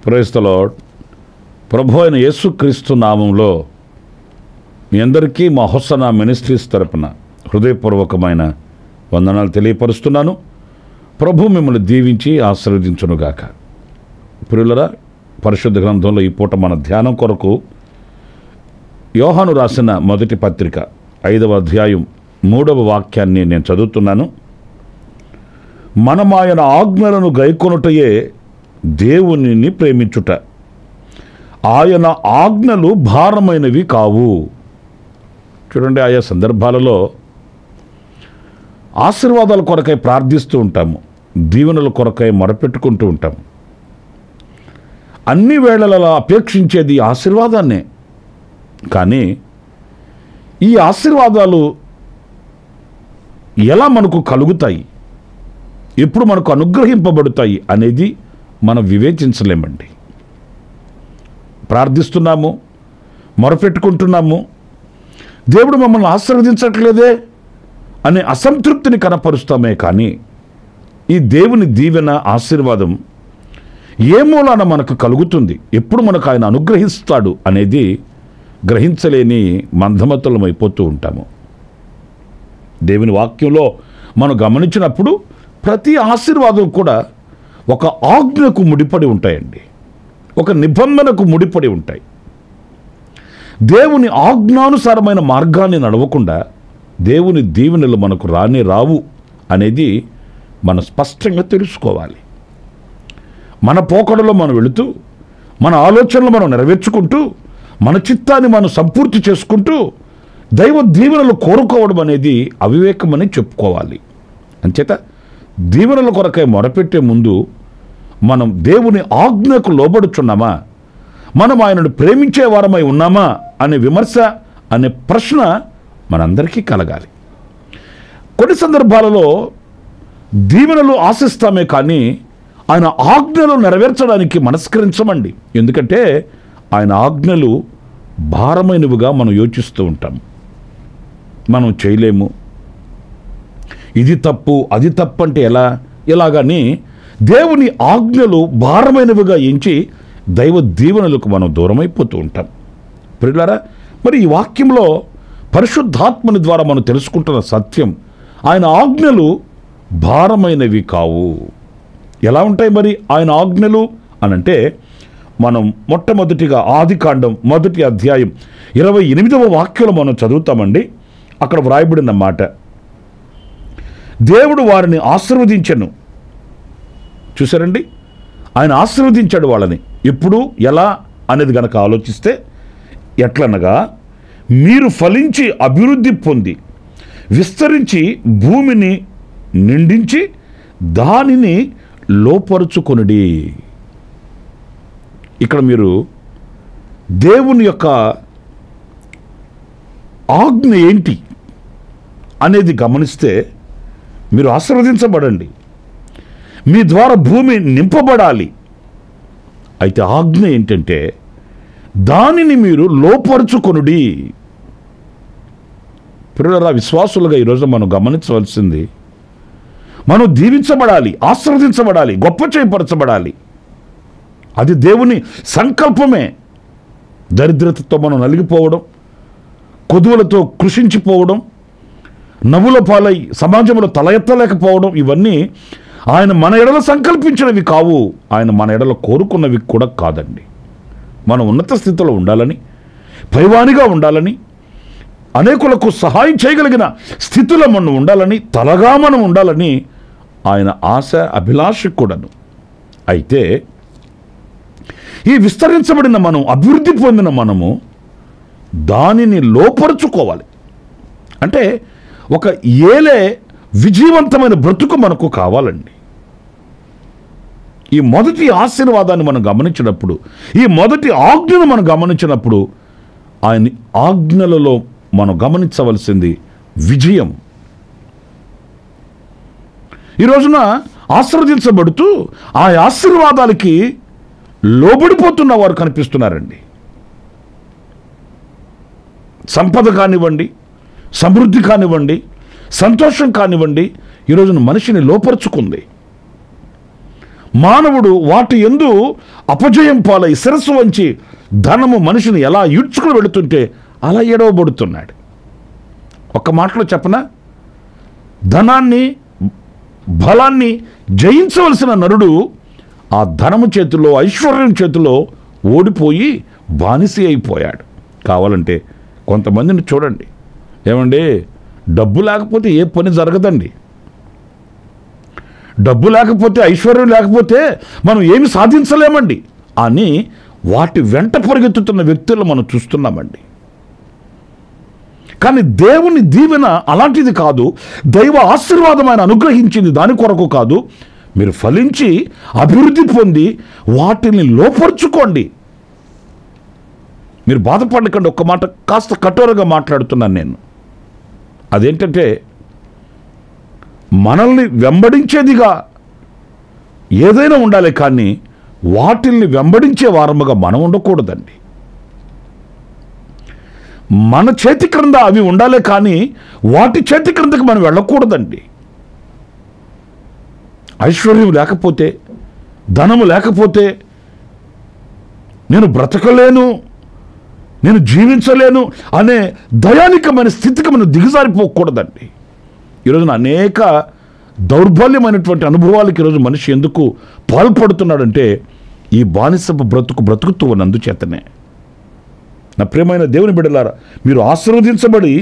Praise the lord. ప్రభు అయిన యేసుక్రీస్తు నామంలో మీ అందరికీ మా హొసనా మినిస్ట్రీస్ తరపున హృదయపూర్వకమైన వందనాలు తెలియపరుస్తున్నాను. ప్రభు మిమ్మల్ని దీవించి ఆశీర్వదించునుగాక. ప్రియులరా, పరిశుద్ధ గ్రంథంలో ఈ పూట మన ధ్యానం కొరకు యోహాను రాసిన మొదటి పత్రిక 5వ అధ్యాయం 3వ వాక్యాన్ని నేను చదువుతున్నాను. మనం ఆయన ఆజ్ఞలను గైకొనుటయే దేవునిని ప్రేమించుట. ఆయన ఆజ్ఞలు భారమైనవి కావు. చూడండి, ఆయా సందర్భాలలో ఆశీర్వాదాల కొరకై ప్రార్థిస్తూ ఉంటాము, దీవెనల కొరకై మొరపెట్టుకుంటూ ఉంటాము. అన్ని వేళలలో అపేక్షించేది ఆశీర్వాదాన్నే. కానీ ఈ ఆశీర్వాదాలు ఎలా మనకు కలుగుతాయి, ఎప్పుడు మనకు అనుగ్రహింపబడతాయి అనేది మనం వివేచించలేమండి. ప్రార్థిస్తున్నాము, మొరపెట్టుకుంటున్నాము, దేవుడు మమ్మల్ని ఆశీర్వదించట్లేదే అనే అసంతృప్తిని కనపరుస్తామే. కానీ ఈ దేవుని దీవెన ఆశీర్వాదం ఏ మూలాన మనకు కలుగుతుంది, ఎప్పుడు మనకు ఆయన అనుగ్రహిస్తాడు అనేది గ్రహించలేని మందమతులమైపోతూ ఉంటాము. దేవుని వాక్యంలో మనం గమనించినప్పుడు ప్రతి ఆశీర్వాదం కూడా ఒక ఆజ్ఞకు ముడిపడి ఉంటాయండి, ఒక నిబంధనకు ముడిపడి ఉంటాయి. దేవుని ఆజ్ఞానుసారమైన మార్గాన్ని నడవకుండా దేవుని దీవెనలు మనకు రావు అనేది మనం స్పష్టంగా తెలుసుకోవాలి. మన పోకడలో మనం వెళుతూ, మన ఆలోచనలు మనం నెరవేర్చుకుంటూ, మన చిత్తాన్ని మనం సంపూర్తి చేసుకుంటూ దైవ దీవెనలు కోరుకోవడం అనేది అవివేకమని చెప్పుకోవాలి. అంచేత దీవెనల కొరకై మొరపెట్టే ముందు మనం దేవుని ఆజ్ఞకు లోబడుచున్నామా, మనం ఆయనను ప్రేమించే వారమై ఉన్నామా అనే విమర్శ, అనే ప్రశ్న మనందరికీ కలగాలి. కొన్ని సందర్భాలలో దీవెనలు ఆశిస్తామే కానీ ఆయన ఆజ్ఞలు నెరవేర్చడానికి మనస్కరించమండి. ఎందుకంటే ఆయన ఆజ్ఞలు భారమైనవిగా మనం యోచిస్తూ ఉంటాం. మనం చేయలేము, ఇది తప్పు అది తప్పు అంటే ఎలాగని దేవుని ఆజ్ఞలు భారమైనవిగా ఎంచి దైవ దీవెనలకు మనం దూరమైపోతూ ఉంటాం. ప్రియులారా, మరి ఈ వాక్యంలో పరిశుద్ధాత్మని ద్వారా మనం తెలుసుకుంటున్న సత్యం, ఆయన ఆజ్ఞలు భారమైనవి కావు. ఎలా ఉంటాయి మరి ఆయన ఆజ్ఞలు అనంటే, మనం మొట్టమొదటిగా ఆదికాండం 1వ అధ్యాయం 28వ వాక్యంలో మనం చదువుతామండి. అక్కడ వ్రాయబడిన మాట, దేవుడు వారిని ఆశీర్వదించెను. చూసారండి, ఆయన ఆశీర్వదించాడు వాళ్ళని. ఎప్పుడు, ఎలా అనేది గనక ఆలోచిస్తే, ఎట్లనగా మీరు ఫలించి అభివృద్ధి పొంది విస్తరించి భూమిని నిండించి దానిని లోపరుచుకొనుడి. ఇక్కడ మీరు దేవుని యొక్క ఆజ్ఞ ఏంటి అనేది గమనిస్తే, మీరు ఆశీర్వదించబడండి, మీ ద్వారా భూమి నింపబడాలి. అయితే ఆజ్ఞ ఏంటంటే దానిని మీరు లోపరుచుకొనుడి. ప్రియులారా, విశ్వాసులుగా ఈరోజు మనం గమనించవలసింది, మనం దీవించబడాలి, ఆశీర్వదించబడాలి, గొప్ప చేయపరచబడాలి. అది దేవుని సంకల్పమే. దరిద్రతతో మనం నలిగిపోవడం, కొదువులతో కృషించిపోవడం, నవ్వుల పాలై సమాజంలో తల ఎత్తలేకపోవడం, ఇవన్నీ ఆయన మన ఎడల సంకల్పించినవి కావు, ఆయన మన ఎడల కోరుకున్నవి కూడా కాదండి. మనం ఉన్నత స్థితిలో ఉండాలని, పైవానిగా ఉండాలని, అనేకులకు సహాయం చేయగలిగిన స్థితిలో మనం ఉండాలని, తలగా మనం ఉండాలని ఆయన ఆశ, అభిలాష కూడాను. అయితే ఈ విస్తరించబడిన మనం, అభివృద్ధి పొందిన మనము దానిని లోపరుచుకోవాలి. అంటే ఒక ఏలే విజయవంతమైన బ్రతుకు మనకు కావాలండి. ఈ మొదటి ఆశీర్వాదాన్ని మనం గమనించినప్పుడు, ఈ మొదటి ఆజ్ఞను మనం గమనించినప్పుడు, ఆయన ఆజ్ఞలలో మనం గమనించవలసింది విజయం. ఈ రోజున ఆశీర్వదించబడుతూ ఆ ఆశీర్వాదాలకి లోబడిపోతున్న వారు కనిపిస్తున్నారండి. సంపద కానివ్వండి, సమృద్ధి కానివ్వండి, సంతోషం కానివ్వండి, ఈ రోజున మనిషిని లోపరుచుకుంది. మానవుడు వాటి యందు అపజయం పాలై శిరస్సు వంచి ధనము మనిషిని ఎలా ఈడ్చుకుని వెళుతుంటే అలా ఎడవబడుతున్నాడు. ఒక్క మాటలో చెప్పనా, ధనాన్ని బలాన్ని జయించవలసిన నరుడు ఆ ధనము చేతిలో, ఐశ్వర్యం చేతిలో ఓడిపోయి బానిస అయిపోయాడు. కావాలంటే కొంతమందిని చూడండి, ఏమండి, డబ్బు లేకపోతే ఏ పని జరగదండి. డబ్బు లేకపోతే, ఐశ్వర్యం లేకపోతే మనం ఏమి సాధించలేమండి అని వాటి వెంట పరిగెత్తుతున్న వ్యక్తులను మనం చూస్తున్నామండి. కానీ దేవుని దీవెన అలాంటిది కాదు. దైవ ఆశీర్వాదం ఆయన అనుగ్రహించింది దాని కొరకు కాదు. మీరు ఫలించి అభివృద్ధి పొంది వాటిని లోపరుచుకోండి. మీరు బాధపడకండి. ఒక్క మాట కాస్త కఠోరంగా మాట్లాడుతున్నాను నేను. అదేంటంటే, మనల్ని వెంబడించేదిగా ఏదైనా ఉండాలి, కానీ వాటిల్ని వెంబడించే వారముగా మనం ఉండకూడదండి. మన చేతి క్రింద అవి ఉండాలి, కానీ వాటి చేతి క్రిందకి మనం వెళ్ళకూడదండి. ఐశ్వర్యం లేకపోతే, ధనము లేకపోతే నేను బ్రతకలేను, నేను జీవించలేను అనే దయానికమైన స్థితికి మనం దిగజారిపోకూడదండి. ఈరోజున అనేక దౌర్బల్యమైనటువంటి అనుభవాలకి ఈరోజు మనిషి ఎందుకు పాల్పడుతున్నాడంటే, ఈ బానిసపు బ్రతుకుతూ ఉన్నందుచేతనే. నా ప్రియమైన దేవుని బిడ్డలారా, మీరు ఆశీర్వదించబడి,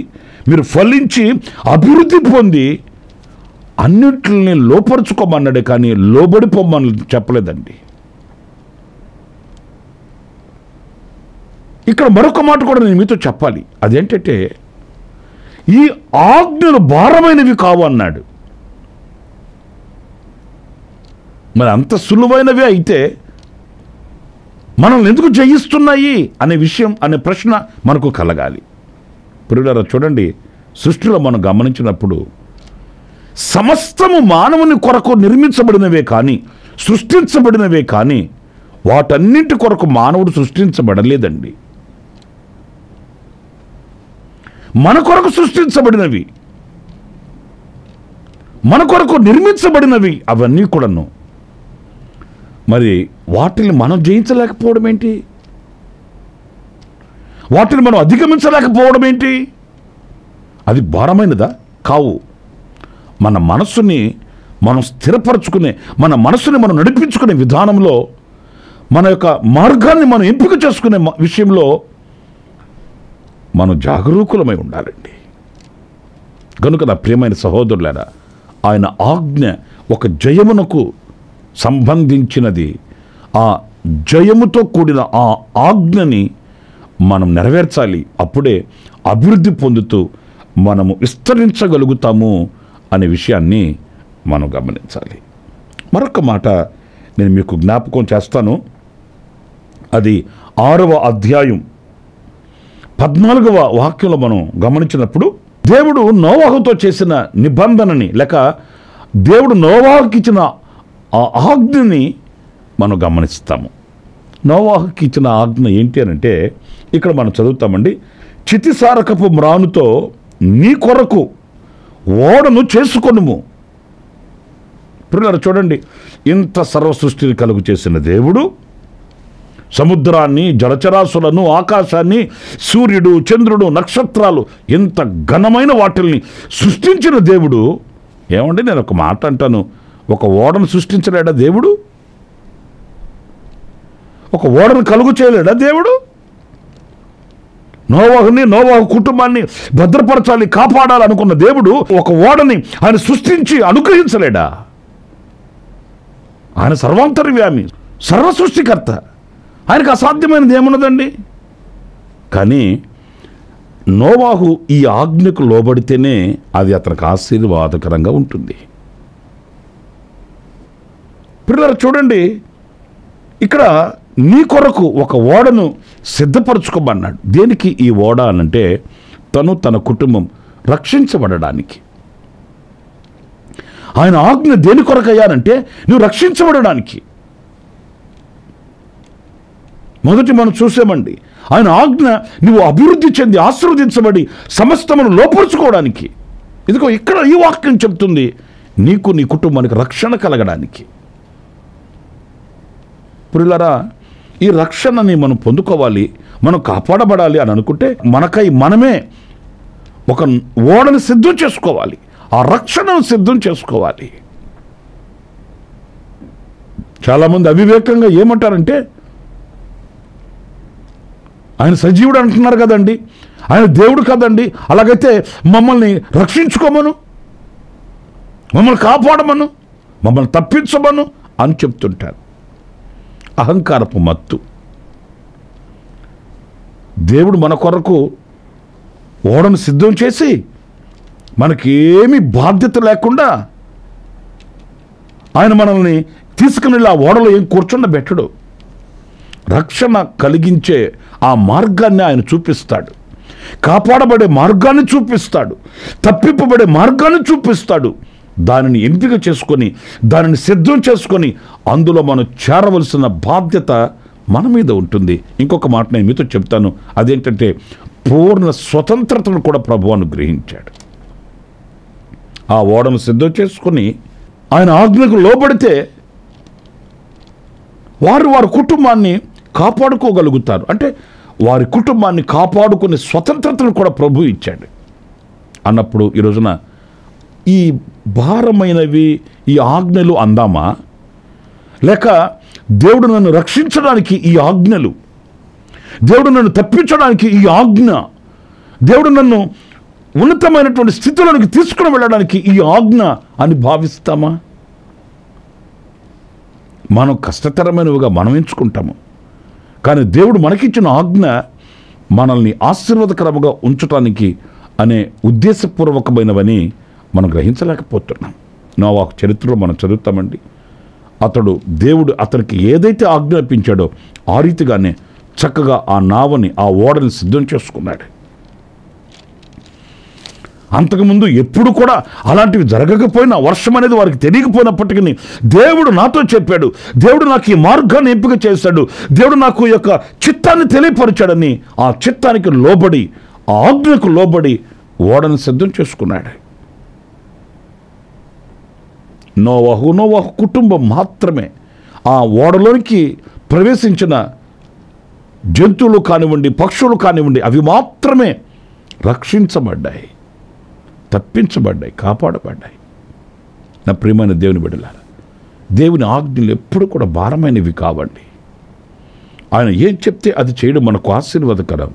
మీరు ఫలించి అభివృద్ధి పొంది అన్నింటిని లోపరుచుకోమన్నాడే, కానీ లోబడిపోమని చెప్పలేదండి. ఇక్కడ మరొక మాట కూడా నేను మీతో చెప్పాలి. అదేంటంటే, ఈ ఆజ్ఞలు భారమైనవి కావు అన్నాడు. మరి అంత సులువైనవి అయితే మనల్ని ఎందుకు జయిస్తున్నాయి అనే విషయం, అనే ప్రశ్న మనకు కలగాలి. ప్రియులారా, చూడండి, సృష్టిలో మనం గమనించినప్పుడు సమస్తము మానవుని కొరకు నిర్మించబడినవే కానీ, సృష్టించబడినవే కానీ, వాటన్నింటి కొరకు మానవుడు సృష్టించబడలేదండి. మన కొరకు సృష్టించబడినవి, మన కొరకు నిర్మించబడినవి అవన్నీ కూడాను. మరి వాటిని మనం జయించలేకపోవడం ఏంటి? వాటిని మనం అధిగమించలేకపోవడం ఏంటి? అది భారమైనదా? కావు. మన మనస్సుని మనం స్థిరపరచుకునే, మన మనస్సుని మనం నడిపించుకునే విధానంలో, మన యొక్క మార్గాన్ని మనం ఎంపిక చేసుకునే విషయంలో మనం జాగరూకులమై ఉండాలండి. కనుక నా ప్రియమైన సహోదరులారా, ఆయన ఆజ్ఞ ఒక జయమునకు సంబంధించినది. ఆ జయముతో కూడిన ఆ ఆజ్ఞని మనం నెరవేర్చాలి. అప్పుడే అభివృద్ధి పొందుతూ మనము విస్తరించగలుగుతాము అనే విషయాన్ని మనం గమనించాలి. మరొక మాట నేను మీకు జ్ఞాపకం చేస్తాను. అది 6వ అధ్యాయం 14వ వాక్యంలో మనం గమనించినప్పుడు, దేవుడు నోవాహుతో చేసిన నిబంధనని, లేక దేవుడు నోవాహుకి ఇచ్చిన ఆ ఆజ్ఞని మనం గమనిస్తాము. నోవాహుకి ఇచ్చిన ఆజ్ఞ ఏంటి అని అంటే, ఇక్కడ మనం చదువుతామండి. చితిసారకపు మ్రానుతో నీ కొరకు ఓడను చేసుకొనుము. పిల్లలు చూడండి, ఇంత సర్వ సృష్టిని కలుగు చేసిన దేవుడు సముద్రాన్ని, జలచరాశులను, ఆకాశాన్ని, సూర్యుడు, చంద్రుడు, నక్షత్రాలు, ఇంత ఘనమైన వాటిల్ని సృష్టించిన దేవుడు, ఏమండి, నేను ఒక మాట అంటాను, ఒక ఓడను సృష్టించలేడా దేవుడు? ఒక ఓడను కలుగు చేయలేడా దేవుడు? నోవాహు కుటుంబాన్ని భద్రపరచాలి, కాపాడాలనుకున్న దేవుడు ఒక ఓడని ఆయన సృష్టించి అనుగ్రహించలేడా? ఆయన సర్వాంతర్యామి, సర్వ సృష్టికర్త. ఆయనకు అసాధ్యమైనది ఏమున్నదండి? కానీ నోవాహు ఈ ఆజ్ఞకు లోబడితేనే అది అతనికి ఆశీర్వాదకరంగా ఉంటుంది. పిల్లలు చూడండి, ఇక్కడ నీ కొరకు ఒక ఓడను సిద్ధపరచుకోమన్నాడు. దేనికి ఈ ఓడ అనంటే తను తన కుటుంబం రక్షించబడడానికి. ఆయన ఆజ్ఞ దేని కొరకు అయ్యానంటే నువ్వు రక్షించబడడానికి. మొదటి మనం చూసామండి, ఆయన ఆజ్ఞ నువ్వు అభివృద్ధి చెంది ఆశీర్వదించబడి సమస్తమును లోపరుచుకోవడానికి. ఇదిగో ఇక్కడ ఈ వాక్యం చెప్తుంది, నీకు నీ కుటుంబానికి రక్షణ కలగడానికి. ప్రియులారా, ఈ రక్షణని మనం పొందుకోవాలి, మనం కాపాడబడాలి అని అనుకుంటే మనకై మనమే ఒక ఓడను సిద్ధం చేసుకోవాలి, ఆ రక్షణను సిద్ధం చేసుకోవాలి. చాలామంది అవివేకంగా ఏమంటారంటే, ఆయన సజీవుడు అంటున్నారు కదండి, ఆయన దేవుడు కదండి, అలాగైతే మమ్మల్ని రక్షించుకోమను, మమ్మల్ని కాపాడమను, మమ్మల్ని తప్పించమను అని చెప్తుంటారు. అహంకారపు మత్తు. దేవుడు మన కొరకు ఓడను సిద్ధం చేసి మనకేమీ బాధ్యత లేకుండా ఆయన మనల్ని తీసుకుని ఆ ఓడలో ఏం కూర్చుండబెట్టడు. రక్షణ కలిగించే ఆ మార్గాన్ని ఆయన చూపిస్తాడు, కాపాడబడే మార్గాన్ని చూపిస్తాడు, తప్పింపబడే మార్గాన్ని చూపిస్తాడు. దానిని ఎంపిక చేసుకొని దానిని సిద్ధం చేసుకొని అందులో మనం చేరవలసిన బాధ్యత మన మీద ఉంటుంది. ఇంకొక మాట నేను మీతో చెప్తాను, అదేంటంటే పూర్ణ స్వతంత్రతను కూడా ప్రభువు అనుగ్రహించాడు. ఆ ఓడను సిద్ధం చేసుకొని ఆయన ఆజ్ఞకు లోబడితే వారి కుటుంబాన్ని కాపాడుకోగలుగుతారు. అంటే వారి కుటుంబాన్ని కాపాడుకునే స్వతంత్రతను కూడా ప్రభు ఇచ్చాడు. అన్నప్పుడు ఈ రోజున ఈ భారమైనవి ఈ ఆజ్ఞలు అందామా, లేక దేవుడు నన్ను రక్షించడానికి ఈ ఆజ్ఞలు, దేవుడు నన్ను తప్పించడానికి ఈ ఆజ్ఞ, దేవుడు నన్ను ఉన్నతమైనటువంటి స్థితిలోనికి తీసుకుని వెళ్ళడానికి ఈ ఆజ్ఞ అని భావిస్తామా? మనం కష్టతరమైనవిగా మనం ఎంచుకుంటాము, కానీ దేవుడు మనకిచ్చిన ఆజ్ఞ మనల్ని ఆశీర్వాదకరంగా ఉంచటానికి అనే ఉద్దేశపూర్వకమైనవని మనం గ్రహించలేకపోతున్నాం. నోవాహు చరిత్రలో మనం చదువుతామండి, దేవుడు అతనికి ఏదైతే ఆజ్ఞాపించాడో ఆ రీతిగానే చక్కగా ఆ నావని, ఆ ఓడని సిద్ధం చేసుకున్నాడు. అంతకుముందు ఎప్పుడు కూడా అలాంటివి జరగకపోయినా, వర్షం అనేది వారికి తెలియకపోయినప్పటికీ దేవుడు నాతో చెప్పాడు, దేవుడు నాకు ఈ మార్గాన్ని ఎంపిక చేశాడు, దేవుడు నాకు ఈ యొక్క చిత్తాన్ని తెలియపరిచాడని ఆ చిత్తానికి లోబడి, ఆ ఆజ్ఞకు లోబడి ఓడను సిద్ధం చేసుకున్నాడు. నోవాహు కుటుంబం మాత్రమే ఆ ఓడలోనికి ప్రవేశించిన జంతువులు కానివ్వండి, పక్షులు కానివ్వండి, అవి మాత్రమే రక్షించబడ్డాయి, తప్పించబడ్డాయి, కాపాడబడ్డాయి. నా ప్రియమైన దేవుని బిడ్డలారా, దేవుని ఆజ్ఞలు ఎప్పుడు కూడా భారమైనవి కావండి. ఆయన ఏం చెప్తే అది చేయడం మనకు ఆశీర్వాదకరం.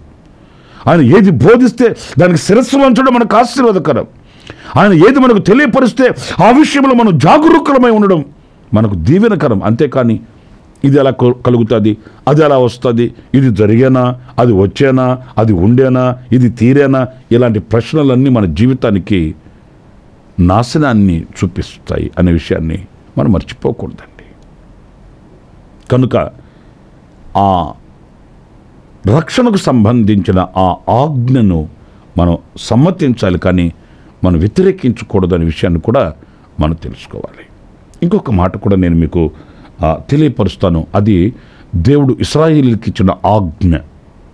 ఆయన ఏది బోధిస్తే దానికి శిరస్సు వంచడం మనకు ఆశీర్వాదకరం. ఆయన ఏది మనకు తెలియపరిస్తే ఆ విషయంలో మనం జాగరూకులమై ఉండడం మనకు దీవెనకరం. అంతేకాని ఇది ఎలా కలుగుతుంది, అది ఎలా వస్తుంది, ఇది జరిగేనా, అది వచ్చేనా, అది ఉండేనా, ఇది తీరేనా, ఇలాంటి ప్రశ్నలన్నీ మన జీవితానికి నాశనాన్ని చూపిస్తాయి అనే విషయాన్ని మనం మర్చిపోకూడదండి. కనుక ఆ రక్షణకు సంబంధించిన ఆ ఆజ్ఞను మనం సమ్మతించాలి, కానీ మనం వ్యతిరేకించకూడదనే విషయాన్ని కూడా మనం తెలుసుకోవాలి. ఇంకొక మాట కూడా నేను మీకు తెలియపరుస్తాను. అది దేవుడు ఇశ్రాయేలుకి ఇచ్చిన ఆజ్ఞ.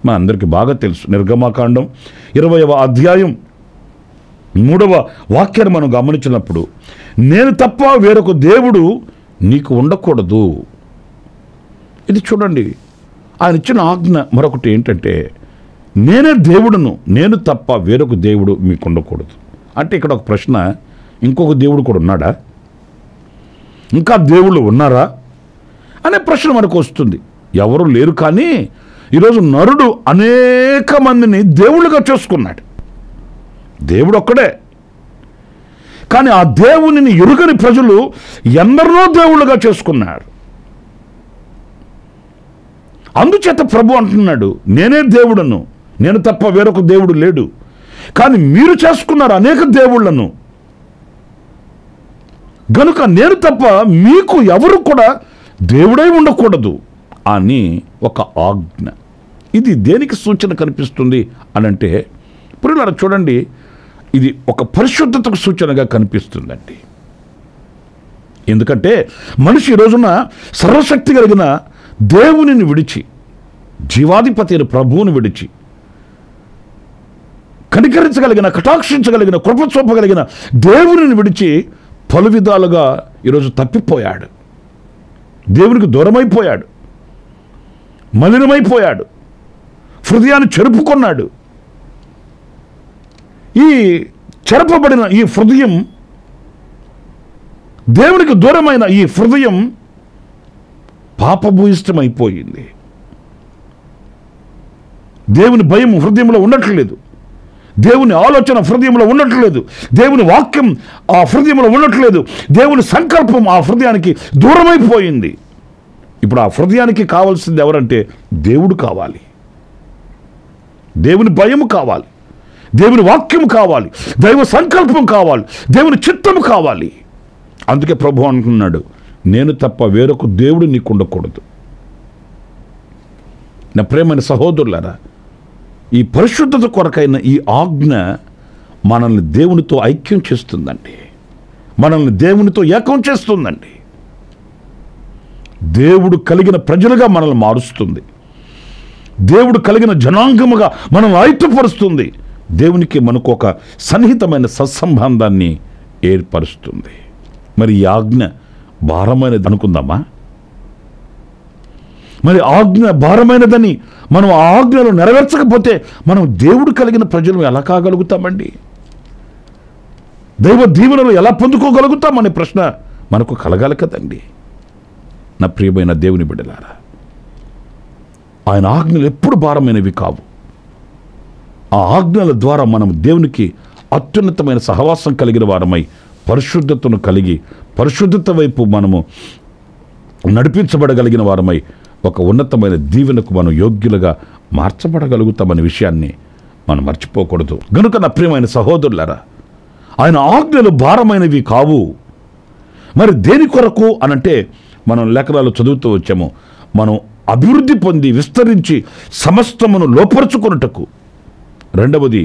మన అందరికీ బాగా తెలుసు. నిర్గమకాండం 20వ అధ్యాయం 3వ వాక్యాన్ని మనం గమనించినప్పుడు, నేను తప్ప వేరొక దేవుడు నీకు ఉండకూడదు. ఇది చూడండి, ఆయన ఇచ్చిన ఆజ్ఞ మరొకటి ఏంటంటే, నేనే దేవుడును, నేను తప్ప వేరొక దేవుడు మీకు ఉండకూడదు. అంటే ఇక్కడ ఒక ప్రశ్న, ఇంకొక దేవుడు కూడా ఉన్నాడా, ఇంకా దేవుళ్ళు ఉన్నారా అనే ప్రశ్న మనకు వస్తుంది. ఎవరు లేరు, కానీ ఈరోజు నరుడు అనేక మందిని దేవుళ్ళుగా చేసుకున్నాడు. దేవుడు ఒక్కడే, కానీ ఆ దేవునిని ఎరుగని ప్రజలు ఎందరినో దేవుళ్ళుగా చేసుకున్నారు. అందుచేత ప్రభు అంటున్నాడు, నేనే దేవుడను, నేను తప్ప వేరొక దేవుడు లేడు. కానీ మీరు చేసుకున్నారు అనేక దేవుళ్లను. గనుక నేను తప్ప మీకు ఎవరు కూడా దేవుడై ఉండకూడదు అని ఒక ఆజ్ఞ. ఇది దేనికి సూచన కనిపిస్తుంది అనంటే, ప్రియులారా చూడండి, ఇది ఒక పరిశుద్ధతకు సూచనగా కనిపిస్తుందండి. ఎందుకంటే మనిషి ఈ రోజున సర్వశక్తి కలిగిన దేవునిని విడిచి, జీవాధిపతి అయిన ప్రభువుని విడిచి, కనికరించగలిగిన, కటాక్షించగలిగిన, కృప చూపగలిగిన దేవునిని విడిచి పలు విధాలుగా ఈరోజు తప్పిపోయాడు. దేవునికి దూరమైపోయాడు, మలినమైపోయాడు, హృదయాన్ని చెరుపుకున్నాడు. ఈ చెరపబడిన ఈ హృదయం, దేవునికి దూరమైన ఈ హృదయం పాపభూయిష్టమైపోయింది. దేవుని భయం హృదయంలో ఉండట్లేదు, దేవుని ఆలోచన హృదయంలో ఉండట్లేదు, దేవుని వాక్యం ఆ హృదయంలో ఉండట్లేదు, దేవుని సంకల్పం ఆ హృదయానికి దూరమైపోయింది. ఇప్పుడు ఆ హృదయానికి కావాల్సింది ఎవరంటే దేవుడు కావాలి, దేవుని భయము కావాలి, దేవుని వాక్యం కావాలి, దైవ సంకల్పం కావాలి, దేవుని చిత్తము కావాలి. అందుకే ప్రభు అంటున్నాడు, నేను తప్ప వేరొక దేవుడు నీకు ఉండకూడదు. నా ప్రేమైన సహోదరులారా, ఈ పరిశుద్ధత కొరకైన ఈ ఆజ్ఞ మనల్ని దేవునితో ఐక్యం చేస్తుందండి, మనల్ని దేవునితో ఏకం చేస్తుందండి. దేవుడు కలిగిన ప్రజలుగా మనల్ని మారుస్తుంది, దేవుడు కలిగిన జనాంగముగా మనల్ని ఆయుత్తపరుస్తుంది, దేవునికి మనకు ఒక సన్నిహితమైన సత్సంబంధాన్ని ఏర్పరుస్తుంది. మరి ఈ ఆజ్ఞ భారమైనది అనుకుందామా? మరి ఆజ్ఞ భారమైనదని మనం ఆ ఆజ్ఞను నెరవేర్చకపోతే మనం దేవుడు కలిగిన ప్రజలు ఎలా కాగలుగుతామండి? దైవ దీవెనలు ఎలా పొందుకోగలుగుతామనే ప్రశ్న మనకు కలగాలి కదండి. నా ప్రియమైన దేవుని బిడ్డలారా, ఆయన ఆజ్ఞలు ఎప్పుడు భారమైనవి కావు. ఆ ఆజ్ఞల ద్వారా మనం దేవునికి అత్యున్నతమైన సహవాసం కలిగిన వారమై, పరిశుద్ధతను కలిగి, పరిశుద్ధత వైపు మనము నడిపించబడగలిగిన వారమై, ఒక ఉన్నతమైన దీవెనకు మనం యోగ్యులుగా మార్చబడగలుగుతామనే విషయాన్ని మనం మర్చిపోకూడదు. గనుక నా ప్రియమైన సహోదరులారా, ఆయన ఆజ్ఞలు భారమైనవి కావు. మరి దేని కొరకు అనంటే, మనం లేఖనాలు చదువుతూ వచ్చాము, మనం అభివృద్ధి పొంది విస్తరించి సమస్తమును లోపరుచుకొనుటకు, రెండవది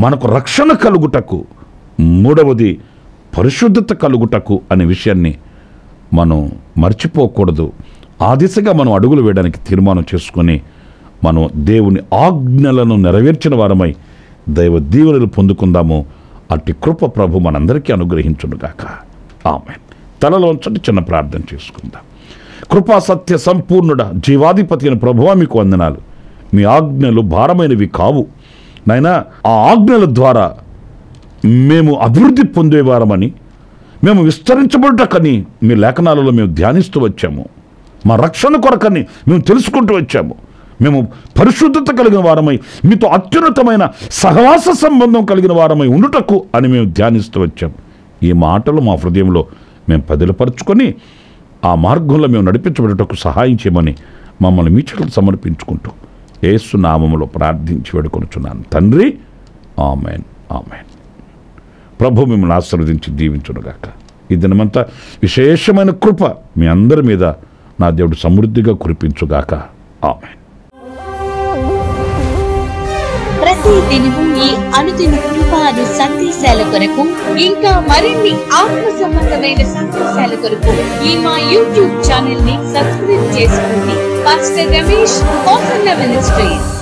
మనకు రక్షణ కలుగుటకు, మూడవది పరిశుద్ధత కలుగుటకు అనే విషయాన్ని మనం మర్చిపోకూడదు. ఆ దిశగా మనం అడుగులు వేయడానికి తీర్మానం చేసుకొని మనం దేవుని ఆజ్ఞలను నెరవేర్చిన వారమై దైవ దీవెనలు పొందుకుందాము. అట్టి కృప ప్రభు మనందరికీ అనుగ్రహించునుగాక. ఆమేన్. తలలో ఉంచండి, చిన్న ప్రార్థన చేసుకుందాం. కృపా సత్య సంపూర్ణుడ జీవాధిపతి అయిన ప్రభువా, మీకు వందనాలు. మీ ఆజ్ఞలు భారమైనవి కావు నాయనా. ఆ ఆజ్ఞల ద్వారా మేము అభివృద్ధి పొందేవారమని, మేము విస్తరించబడటకని మీ లేఖనాలలో మేము ధ్యానిస్తూ వచ్చాము. మా రక్షణ కొరకని మేము తెలుసుకుంటూ వచ్చాము. మేము పరిశుద్ధత కలిగిన వారమై, మీతో అత్యున్నతమైన సహవాస సంబంధం కలిగిన వారమై ఉండుటకు అని మేము ధ్యానిస్తూ వచ్చాము. ఈ మాటలు మా హృదయంలో మేము పదిలపరుచుకొని ఆ మార్గంలో మేము నడిపించబడటకు సహాయం చేయమని మమ్మల్ని మీ చేతులకు సమర్పించుకుంటూ యేసు నామములో ప్రార్థించి వేడుకొనుచున్నాను తండ్రి. ఆమేన్, ఆమేన్. ప్రభు మిమ్మల్ని ఆశీర్వదించి దీవించునుగాక. ఈ దినమంతా విశేషమైన కృప మీ అందరి మీద నా దేవుడు సమృద్ధిగా కురిపించుగాక. ఆమేన్. ప్రతి దినము ఈ అనుదిన కృపాను సందేశాల కొరకు, ఇంకా మరిన్ని ఆత్మ సంబంధమైన సందేశాల కొరకు ఈ మా యూట్యూబ్ ఛానల్ ని సబ్స్క్రైబ్ చేసుకోండి. Pastor Ramesh, Kosanna ministries.